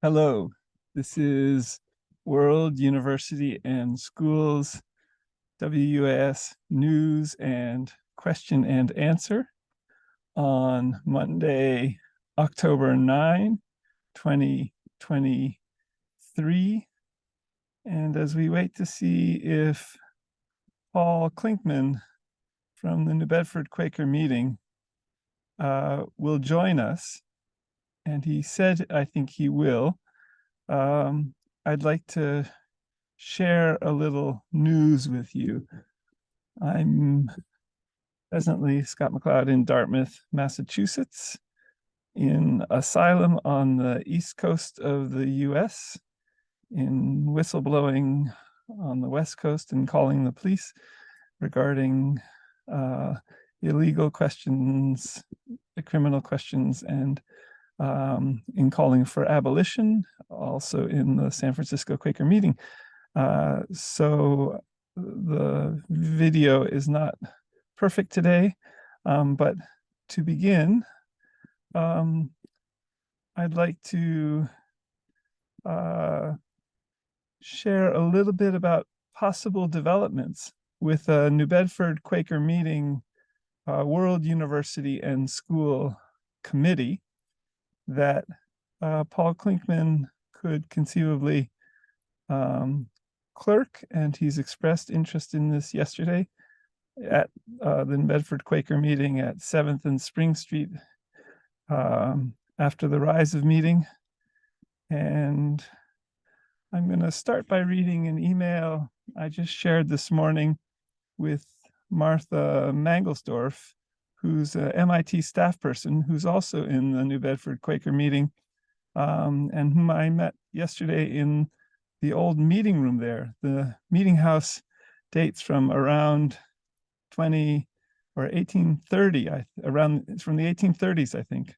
Hello, this is World University and Schools WUaS News and Question and Answer on Monday, October 9, 2023. And as we wait to see if Paul Klinkman from the New Bedford Quaker meeting will join us, and he said, I think he will, I'd like to share a little news with you. I'm presently Scott McLeod in Dartmouth, Massachusetts, in asylum on the east coast of the US, in whistleblowing on the west coast and calling the police regarding illegal questions, criminal questions, and in calling for abolition, also in the San Francisco Quaker meeting. So the video is not perfect today, but to begin, I'd like to share a little bit about possible developments with a New Bedford Quaker meeting World University and School Committee that Paul Klinkman could conceivably clerk, and he's expressed interest in this yesterday at the New Bedford Quaker meeting at 7th and Spring Street after the Rise of meeting. And I'm going to start by reading an email I just shared this morning with Martha Mangelsdorf, who's an MIT staff person who's also in the New Bedford Quaker meeting, and whom I met yesterday in the old meeting room there. The meeting house dates from around 1830, it's from the 1830s, I think.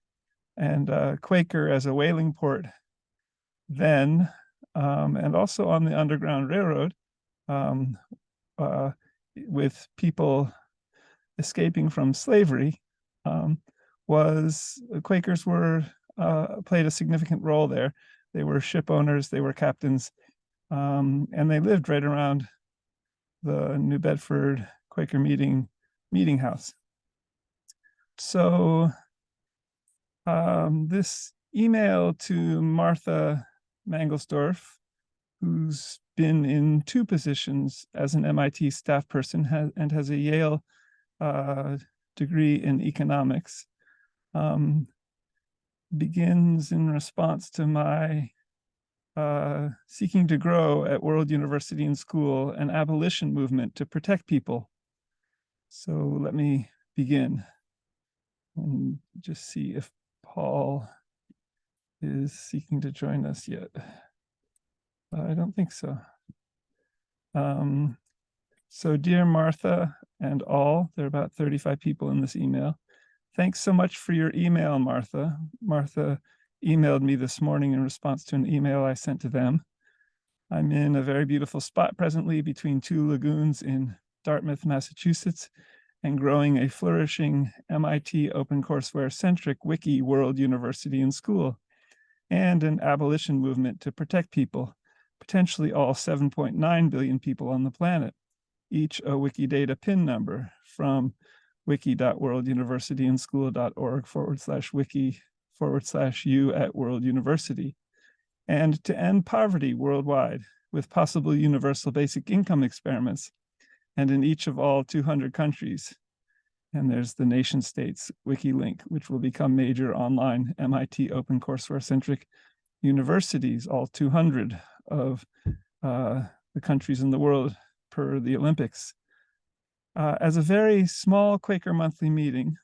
And Quaker as a whaling port then, and also on the Underground Railroad, with people escaping from slavery, Quakers played a significant role there. They were ship owners, they were captains, and they lived right around the New Bedford Quaker meeting house. So this email to Martha Mangelsdorf, who's been in two positions as an MIT staff person and has a Yale degree in economics, begins in response to my seeking to grow at World University and School an abolition movement to protect people. So let me begin and just see if Paul is seeking to join us yet. I don't think so. So dear Martha and all, there are about 35 people in this email. Thanks so much for your email, Martha. Martha emailed me this morning in response to an email I sent to them. I'm in a very beautiful spot presently between two lagoons in Dartmouth, Massachusetts, and growing a flourishing MIT OpenCourseWare-centric wiki World University and School, and an abolition movement to protect people, potentially all 7.9 billion people on the planet, each a Wikidata PIN number from wiki.worlduniversityandschool.org/wiki/u@World University, and to end poverty worldwide with possible universal basic income experiments, and in each of all 200 countries. And there's the nation states wiki link, which will become major online MIT OpenCourseWare-centric universities, all 200 of the countries in the world per the Olympics. As a very small Quaker monthly meeting,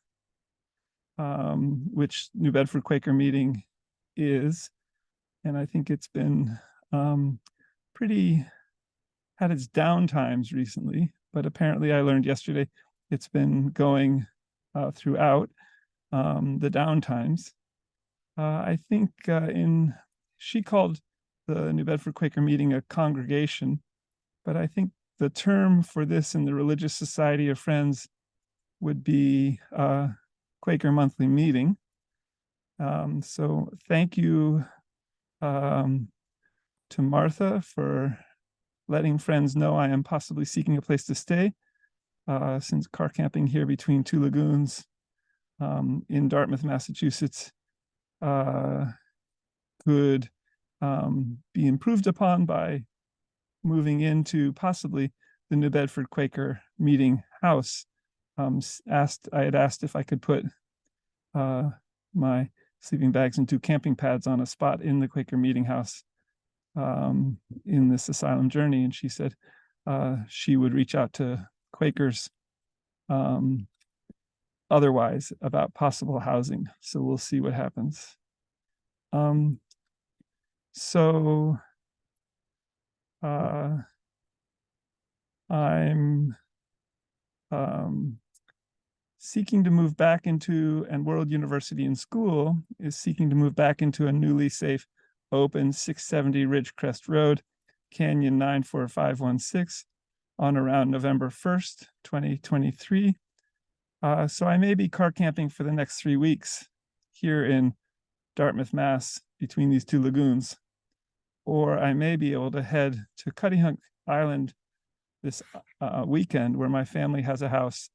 which New Bedford Quaker meeting is, and I think it's been had its down times recently, but apparently I learned yesterday it's been going throughout the down times. I think she called the New Bedford Quaker meeting a congregation, but I think the term for this in the Religious Society of Friends would be Quaker monthly meeting. So thank you, to Martha for letting friends know I am possibly seeking a place to stay, since car camping here between two lagoons in Dartmouth, Massachusetts, could be improved upon by moving into possibly the New Bedford Quaker Meeting House. I had asked if I could put my sleeping bags and 2 camping pads on a spot in the Quaker Meeting House in this asylum journey, and she said she would reach out to Quakers otherwise about possible housing. So we'll see what happens. So I'm seeking to move back into, and World University and School is seeking to move back into a newly safe, open 670 Ridgecrest Road, Canyon 94516, on around November 1st, 2023. So I may be car camping for the next 3 weeks here in Dartmouth, Mass, between these two lagoons, or I may be able to head to Cuttyhunk Island this weekend, where my family has a house,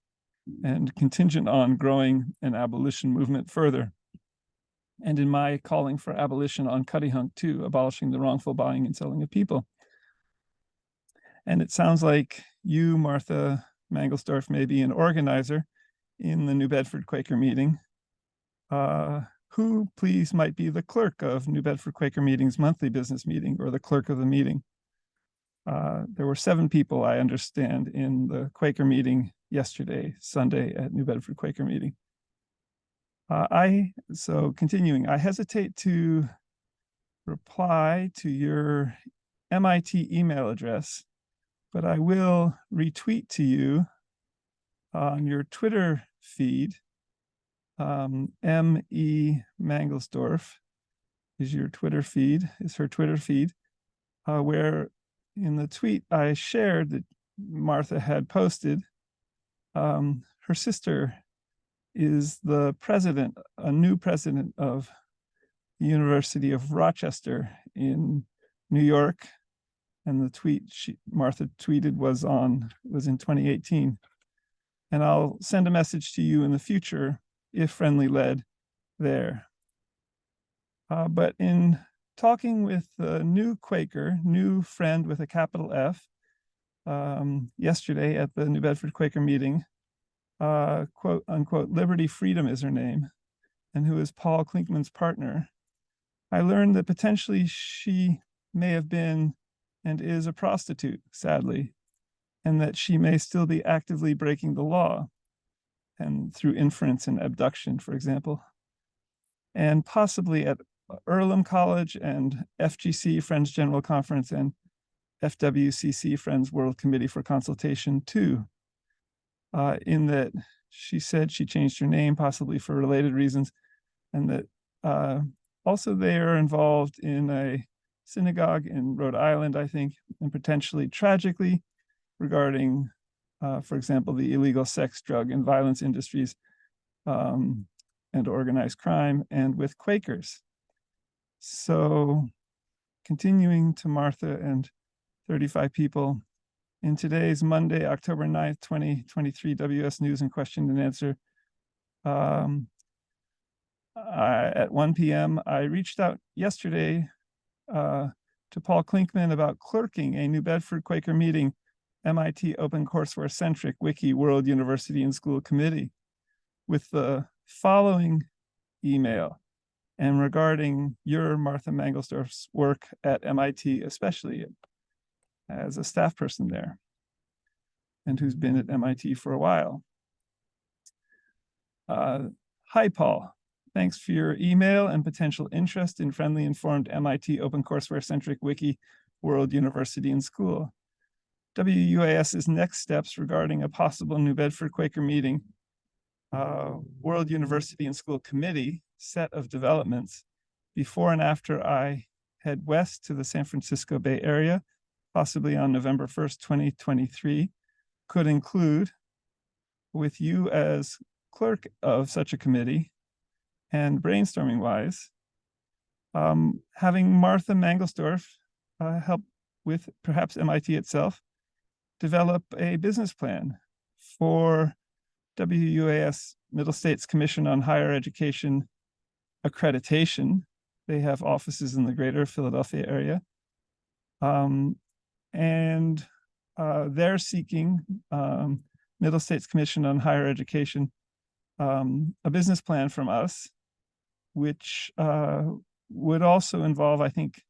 and contingent on growing an abolition movement further, and in my calling for abolition on Cuttyhunk too, abolishing the wrongful buying and selling of people. And it sounds like you, Martha Mangelsdorf, may be an organizer in the New Bedford Quaker Meeting. Who, please, might be the clerk of New Bedford Quaker Meeting's monthly business meeting, or the clerk of the meeting? There were 7 people, I understand, in the Quaker meeting yesterday, Sunday, at New Bedford Quaker Meeting. So continuing, I hesitate to reply to your MIT email address, but I will retweet to you on your Twitter feed. M.E. Mangelsdorf is your Twitter feed, is her Twitter feed, where in the tweet I shared that Martha had posted, her sister is the president, a new president of the University of Rochester in New York. And the tweet Martha tweeted was in 2018. And I'll send a message to you in the future, if friendly led, there. But in talking with a new Quaker, new friend with a capital F, yesterday at the New Bedford Quaker Meeting, quote unquote, Liberty Freedom is her name, and who is Paul Klinkman's partner, I learned that potentially she may have been and is a prostitute, sadly, and that she may still be actively breaking the law, and through inference and abduction, for example, and possibly at Earlham College and FGC, Friends General Conference, and FWCC, Friends World Committee for Consultation too, in that she said she changed her name possibly for related reasons, and that also they are involved in a synagogue in Rhode Island, I think, and potentially tragically regarding, for example, the illegal sex, drug, and violence industries, and organized crime, and with Quakers. So continuing to Martha and 35 people, in today's Monday, October 9th, 2023, WUaS News and Question and Answer, at 1 p.m., I reached out yesterday to Paul Klinkman about clerking a New Bedford Quaker Meeting MIT Open Courseware Centric Wiki World University and School Committee with the following email, and regarding your, Martha Mangelsdorf's, work at MIT, especially as a staff person there, and who's been at MIT for a while. Hi, Paul. Thanks for your email and potential interest in friendly informed MIT Open Courseware Centric Wiki World University and School. WUAS's next steps regarding a possible New Bedford Quaker Meeting World University and School Committee set of developments before and after I head west to the San Francisco Bay Area, possibly on November 1st, 2023, could include, with you as clerk of such a committee and brainstorming wise, Having Martha Mangelsdorf help with perhaps MIT itself develop a business plan for WUaS, Middle States Commission on Higher Education accreditation. They have offices in the greater Philadelphia area. And they're seeking, Middle States Commission on Higher Education, a business plan from us, which would also involve, I think,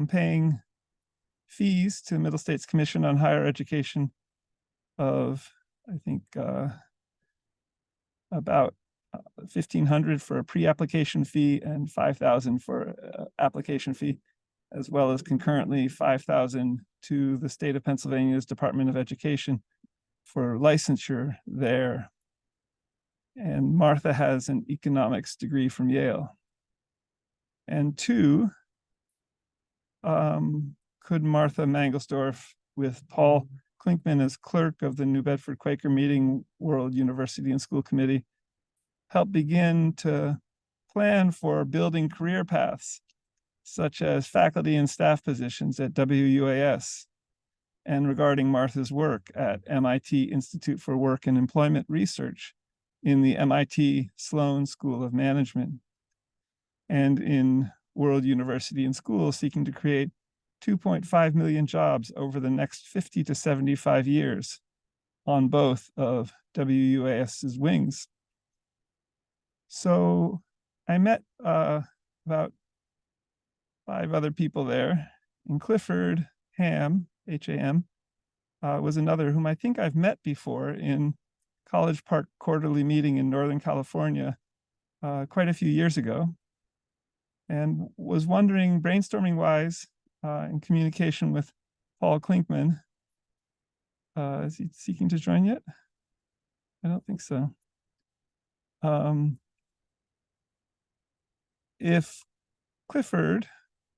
paying fees to Middle States Commission on Higher Education of, I think, about $1,500 for a pre-application fee and $5,000 for application fee, as well as concurrently $5,000 to the state of Pennsylvania's Department of Education for licensure there. And Martha has an economics degree from Yale. And two, could Martha Mangelsdorf, with Paul Klinkman as clerk of the New Bedford Quaker Meeting World University and School Committee, help begin to plan for building career paths, such as faculty and staff positions at WUaS, and regarding Martha's work at MIT Institute for Work and Employment Research, in the MIT Sloan School of Management, and in World University and School, seeking to create 2.5 million jobs over the next 50 to 75 years on both of WUAS's wings. So I met about 5 other people there, and Clifford Ham, H-A-M, was another whom I think I've met before in College Park quarterly meeting in Northern California quite a few years ago, and was wondering, brainstorming wise, in communication with Paul Klinkman. Is he seeking to join yet? I don't think so. If Clifford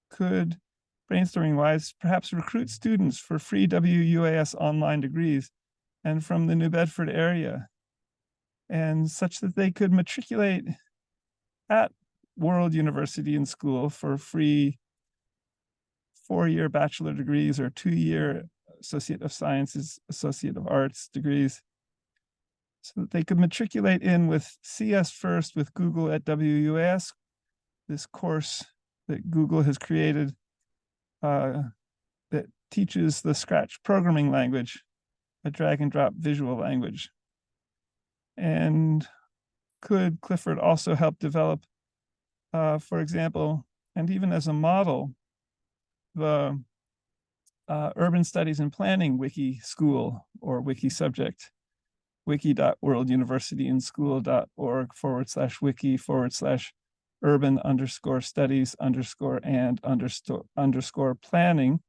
could, brainstorming wise, perhaps recruit students for free WUAS online degrees and from the New Bedford area, and such that they could matriculate at World University and School for free 4-year bachelor degrees or 2-year Associate of Sciences, Associate of Arts degrees, so that they could matriculate in with CS First with Google at WUAS, this course that Google has created that teaches the Scratch programming language, a drag and drop visual language. And could Clifford also help develop, for example, and even as a model, the Urban Studies and Planning Wiki School or Wiki Subject, wiki.worlduniversityandSchool.org/wiki/urban_studies_and_planning.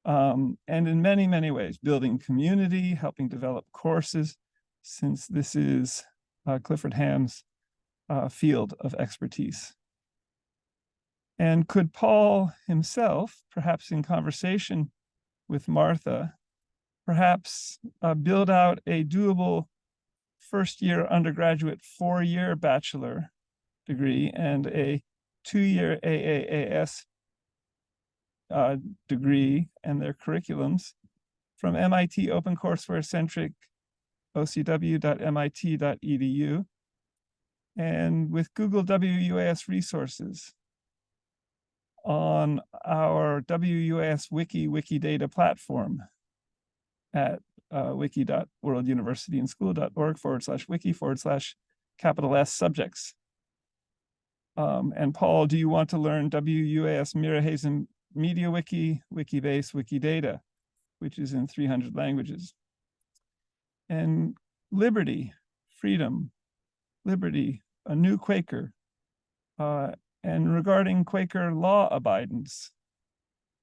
And in many, many ways, building community, helping develop courses, since this is Clifford Ham's field of expertise. And could Paul himself, perhaps in conversation with Martha, perhaps build out a doable first-year undergraduate 4-year bachelor degree and a 2-year AAAS degree and their curriculums from MIT OpenCourseWare-centric ocw.mit.edu and with Google WUAS resources on our WUAS Wikidata platform at wiki.worlduniversityandschool.org/wiki/S subjects. And Paul, do you want to learn WUAS Mirahazen MediaWiki, Wikibase, Wikidata, which is in 300 languages? And liberty, freedom, liberty, a new Quaker, and regarding Quaker law abidance.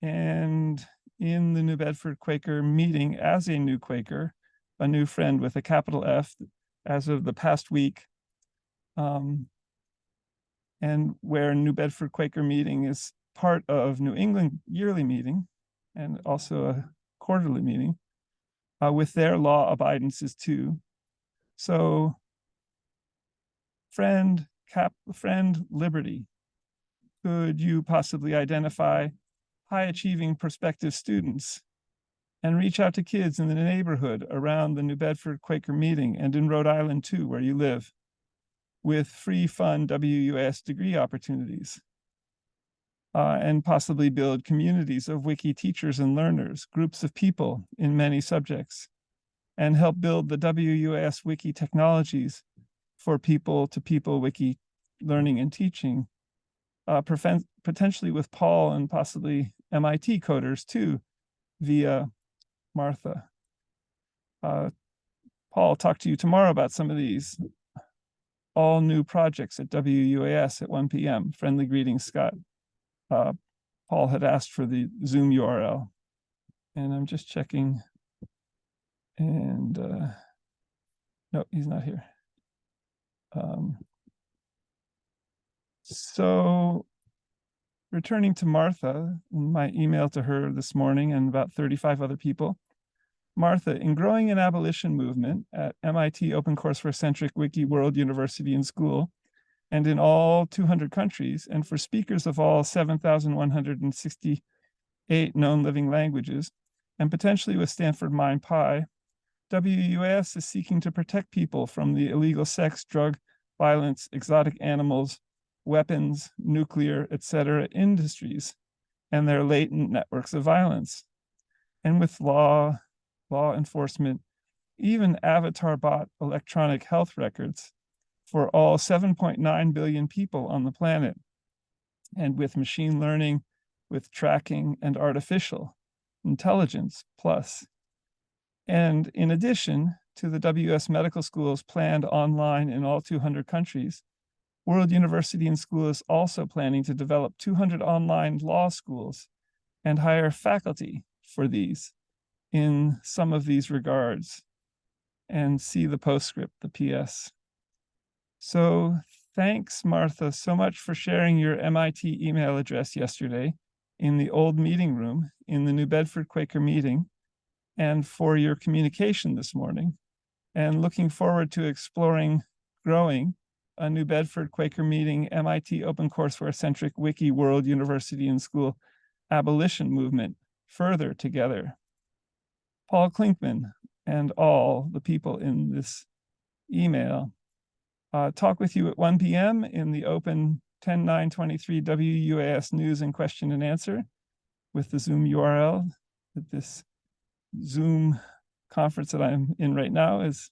And in the New Bedford Quaker meeting as a new Quaker, a new friend with a capital F as of the past week, and where New Bedford Quaker meeting is part of New England yearly meeting and also a quarterly meeting with their law abidances too. So friend liberty, could you possibly identify high-achieving prospective students and reach out to kids in the neighborhood around the New Bedford Quaker meeting and in Rhode Island too, where you live, with free, fun WUaS degree opportunities, and possibly build communities of wiki teachers and learners, groups of people in many subjects, and help build the WUaS wiki technologies for people-to-people wiki learning and teaching, potentially with Paul and possibly MIT coders too, via Martha. Paul, I'll talk to you tomorrow about some of these all new projects at WUaS at 1 p.m. Friendly greetings, Scott. Paul had asked for the Zoom URL, and I'm just checking, and no, he's not here. So returning to Martha, my email to her this morning and about 35 other people. Martha, in growing an abolition movement at MIT OpenCourseware-centric Wiki World University and School, and in all 200 countries, and for speakers of all 7,168 known living languages, and potentially with Stanford MindPy, WUaS is seeking to protect people from the illegal sex, drug, violence, exotic animals, weapons, nuclear, etc. industries, and their latent networks of violence. And with law enforcement, even avatar bot electronic health records for all 7.9 billion people on the planet, and with machine learning, with tracking and artificial intelligence plus. And in addition to the WS medical schools planned online in all 200 countries, World University and School is also planning to develop 200 online law schools and hire faculty for these in some of these regards, and see the postscript, the PS. So thanks, Martha, so much for sharing your MIT email address yesterday in the old meeting room in the New Bedford Quaker meeting, and for your communication this morning, and looking forward to exploring growing a New Bedford Quaker meeting MIT OpenCourseware-centric Wiki World University and School abolition movement further together. Paul Klinkman and all the people in this email talk with you at 1 p.m. in the open 10/9/23 WUaS news and question and answer with the Zoom URL that this Zoom conference that I'm in right now is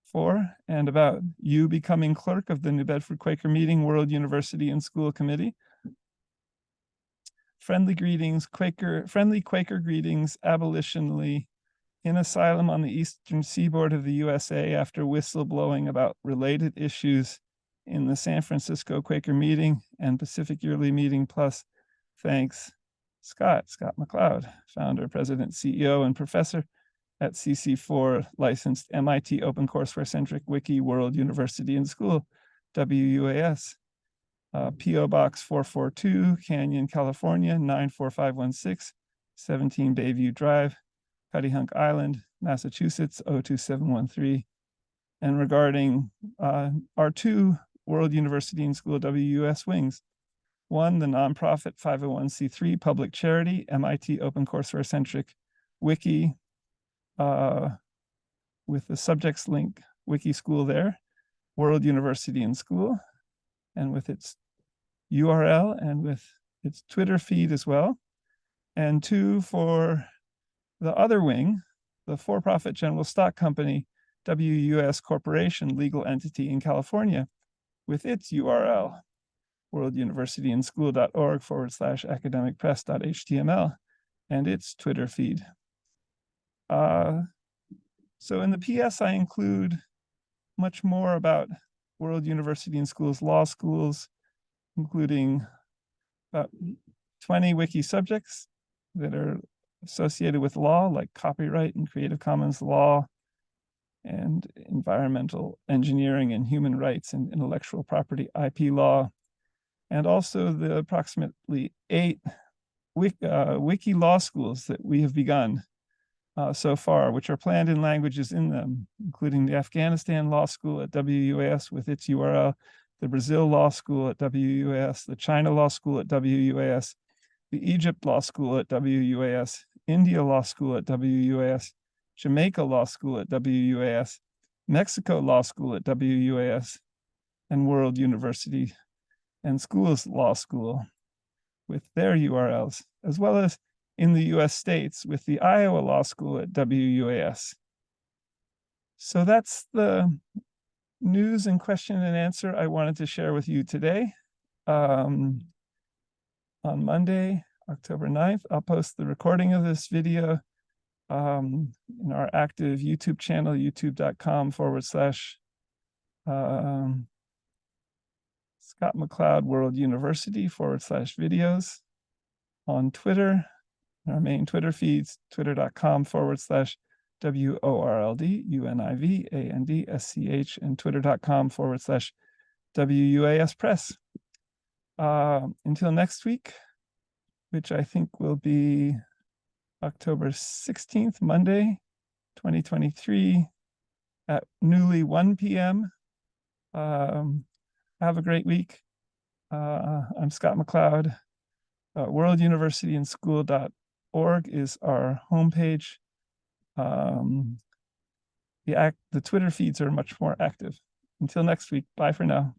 for, and about you becoming clerk of the New Bedford Quaker Meeting World University and School Committee. Friendly greetings, friendly Quaker greetings abolitionally in asylum on the eastern seaboard of the USA after whistleblowing about related issues in the San Francisco Quaker Meeting and Pacific Yearly Meeting Plus. Thanks, Scott McLeod, founder, president, CEO, and professor at CC4 licensed MIT OpenCourseware-centric Wiki World University and School, WUaS. P.O. Box 442, Canyon, California, 94516, 17 Bayview Drive, Cuttyhunk Island, Massachusetts, 02713. And regarding our two World University and School WUS wings, one, the nonprofit 501c3 public charity, MIT OpenCourseware-centric Wiki, with the subjects link, Wiki School there, World University and School, and with its URL and with its Twitter feed as well. And two, for the other wing, the for-profit general stock company, WUS Corporation, legal entity in California, with its URL, worlduniversityandschool.org/academicpress.html, and its Twitter feed. So in the PS, I include much more about World University and School's law schools, including about 20 wiki subjects that are associated with law, like copyright and Creative Commons law, and environmental engineering and human rights and intellectual property IP law, and also the approximately 8 wiki law schools that we have begun so far, which are planned in languages in them, including the Afghanistan Law School at WUaS with its URL, the Brazil Law School at WUaS, the China Law School at WUaS, the Egypt Law School at WUaS, India Law School at WUaS, Jamaica Law School at WUaS, Mexico Law School at WUaS, and World University and Schools Law School with their URLs, as well as in the US states with the Iowa Law School at WUaS. So that's the news and question and answer I wanted to share with you today. On Monday, October 9th, I'll post the recording of this video in our active YouTube channel, youtube.com/Scott McLeod World University /videos, on Twitter, our main Twitter feeds, twitter.com/WORLDUNIVANDSCH, and twitter.com/WUAS Press. Until next week, which I think will be October 16th, Monday, 2023 at newly 1 p.m. Have a great week. I'm Scott McLeod. World University and School.org is our homepage. The Twitter feeds are much more active. Until next week, bye for now.